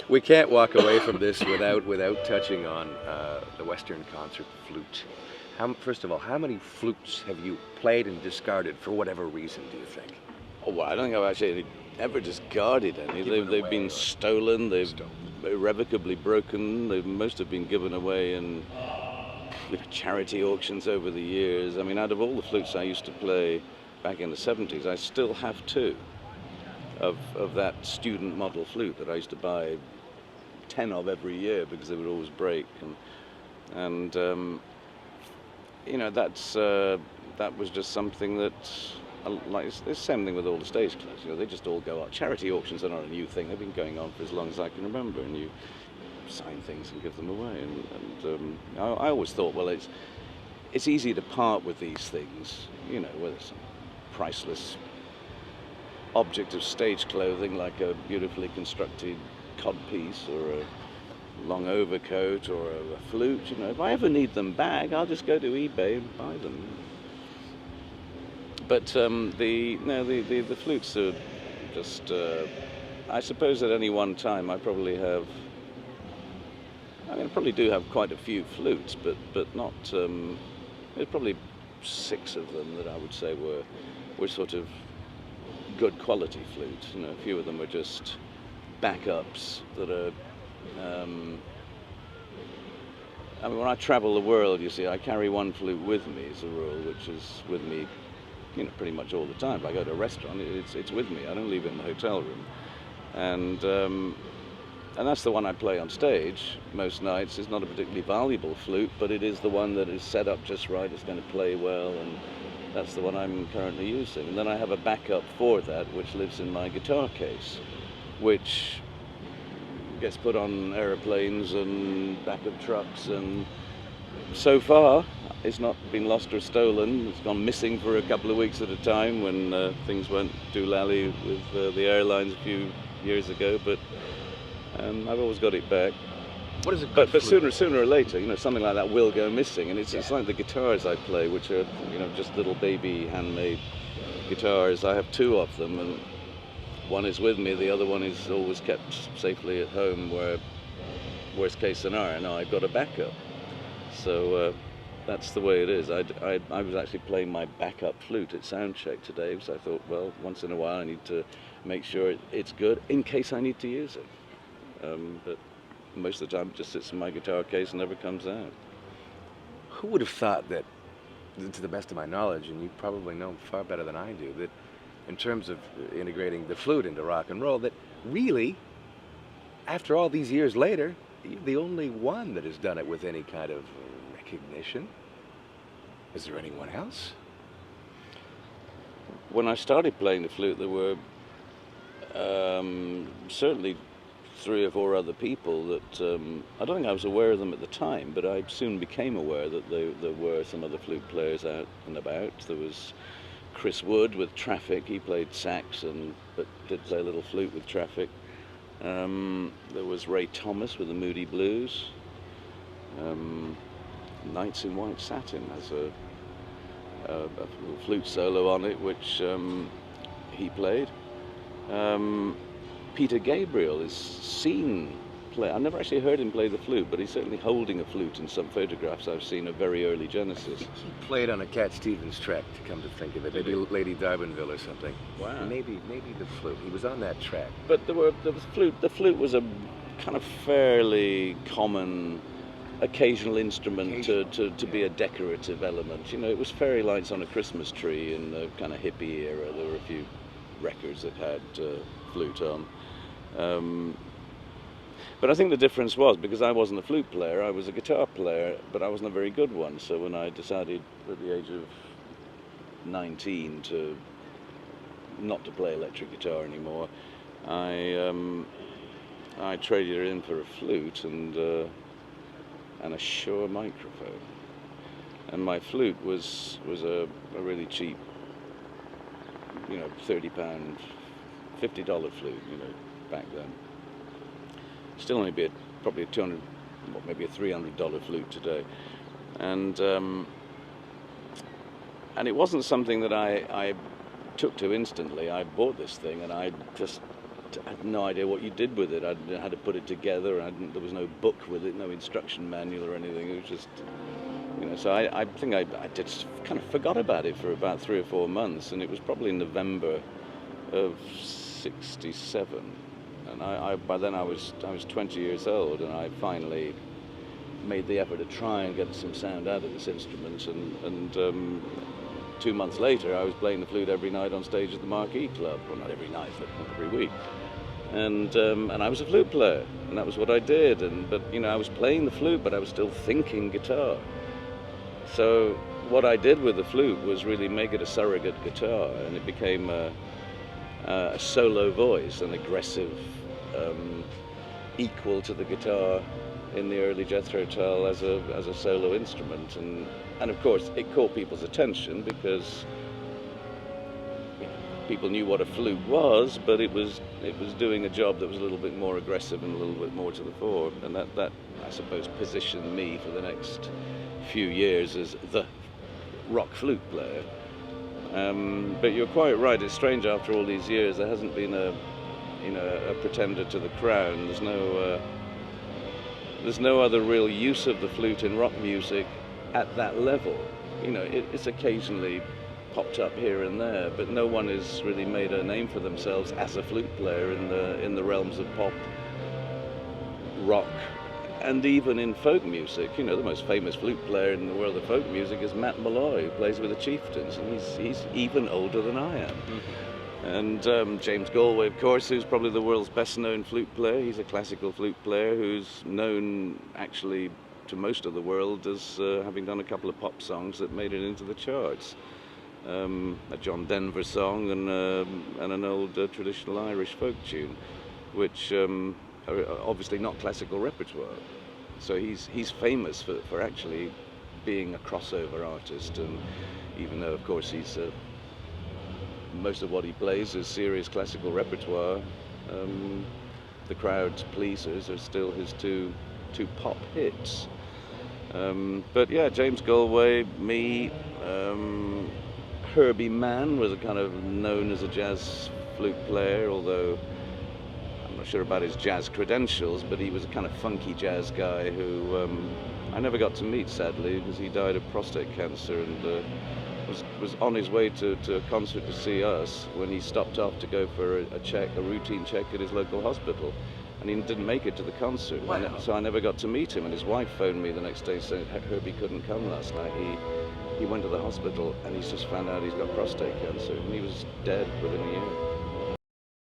We can't walk away from this without touching on the Western concert flute. First of all, how many flutes have you played and discarded for whatever reason, do you think? Oh, well, I don't think I've actually ever discarded any. They've been stolen, they've irrevocably broken, most have been given away in charity auctions over the years. I mean, out of all the flutes I used to play back in the 70s, I still have two of that student model flute that I used to buy 10 of every year because they would always break. And you know, that was just something that, like, it's the same thing with all the stage clubs. You know, they just all go out. Charity auctions are not a new thing. They've been going on for as long as I can remember, and you sign things and give them away. And I always thought, well, it's easy to part with these things, you know, whether it's a priceless object of stage clothing like a beautifully constructed codpiece or a long overcoat or a flute. You know, if I ever need them back, I'll just go to eBay and buy them. But the flutes are just. I suppose at any one time I probably do have quite a few flutes, but not. There's probably 6 of them that I would say were sort of good quality flutes. You know, a few of them are just backups that are. I mean, when I travel the world, you see, I carry one flute with me as a rule, which is with me, you know, pretty much all the time. If I go to a restaurant, it's with me. I don't leave it in the hotel room, and that's the one I play on stage most nights. It's not a particularly valuable flute, but it is the one that is set up just right. It's going to play well, and that's the one I'm currently using. And then I have a backup for that, which lives in my guitar case, which gets put on aeroplanes and back of trucks, and so far it's not been lost or stolen. It's gone missing for a couple of weeks at a time when things went doolally with the airlines a few years ago, but I've always got it back. What is it? But sooner or later, you know, something like that will go missing, and it's like the guitars I play, which are, you know, just little baby handmade guitars. I have 2 of them, and one is with me, the other one is always kept safely at home, where, worst case scenario, now I've got a backup. So that's the way it is. I was actually playing my backup flute at soundcheck today, because I thought, well, once in a while I need to make sure it's good in case I need to use it. But most of the time it just sits in my guitar case and never comes out. Who would have thought that, to the best of my knowledge, and you probably know far better than I do, that in terms of integrating the flute into rock and roll, that really, after all these years later, you're the only one that has done it with any kind of recognition. Is there anyone else? When I started playing the flute, there were certainly 3 or 4 other people that I don't think I was aware of them at the time, but I soon became aware that there were some other flute players out and about. There was Chris Wood with Traffic. He played sax but did play a little flute with Traffic. There was Ray Thomas with the Moody Blues. Nights in White Satin has a little flute solo on it, which he played. Peter Gabriel is seen play. I've never actually heard him play the flute, but he's certainly holding a flute in some photographs I've seen of very early Genesis. He played on a Cat Stevens track, to come to think of it. Maybe Lady Darwinville or something. Wow. Maybe the flute. He was on that track. But there was flute. The flute was a kind of fairly common occasional instrument to be a decorative element. You know, it was fairy lights on a Christmas tree in the kind of hippie era. There were a few records that had flute on. But I think the difference was, because I wasn't a flute player, I was a guitar player, but I wasn't a very good one. So when I decided at the age of 19 not to play electric guitar anymore, I traded it in for a flute and a Shure microphone. And my flute was a really cheap, you know, £30, $50 flute, you know, back then. Still only be probably a $200, maybe a $300 flute today, and it wasn't something that I took to instantly. I bought this thing and I just had no idea what you did with it. I had to put it together. There was no book with it, no instruction manual or anything. It was just, So I think I just kind of forgot about it for about 3 or 4 months, and it was probably November of '67, and by then I was 20 years old, and I finally made the effort to try and get some sound out of this instrument, and 2 months later I was playing the flute every night on stage at the Marquee Club. Well, not every night, but every week. And I was a flute player, and that was what I did. But I was playing the flute, but I was still thinking guitar. So what I did with the flute was really make it a surrogate guitar, and it became a solo voice, an aggressive, equal to the guitar in the early Jethro Tull as a solo instrument. And of course it caught people's attention because people knew what a flute was, but it was doing a job that was a little bit more aggressive and a little bit more to the fore, and that I suppose positioned me for the next few years as the rock flute player. But you're quite right, it's strange after all these years there hasn't been a pretender to the crown. There's no other real use of the flute in rock music at that level. It's occasionally popped up here and there, but no one has really made a name for themselves as a flute player in the realms of pop, rock, and even in folk music. The most famous flute player in the world of folk music is Matt Malloy, who plays with the Chieftains, and he's even older than I am. Mm-hmm. And James Galway, of course, who's probably the world's best-known flute player. He's a classical flute player who's known actually to most of the world as having done a couple of pop songs that made it into the charts. A John Denver song and an old traditional Irish folk tune, which are obviously not classical repertoire. So he's famous for actually being a crossover artist, and even though of course most of what he plays is serious classical repertoire, the crowd's pleasers are still his two pop hits. But yeah, James Galway, me, Herbie Mann was a kind of known as a jazz flute player, although I'm not sure about his jazz credentials, but he was a kind of funky jazz guy who I never got to meet, sadly, because he died of prostate cancer, and was on his way to a concert to see us when he stopped off to go for a routine check at his local hospital, and he didn't make it to the concert. Wow. So I never got to meet him, and his wife phoned me the next day saying Herbie couldn't come last night. He went to the hospital and he's just found out he's got prostate cancer, and he was dead within a year.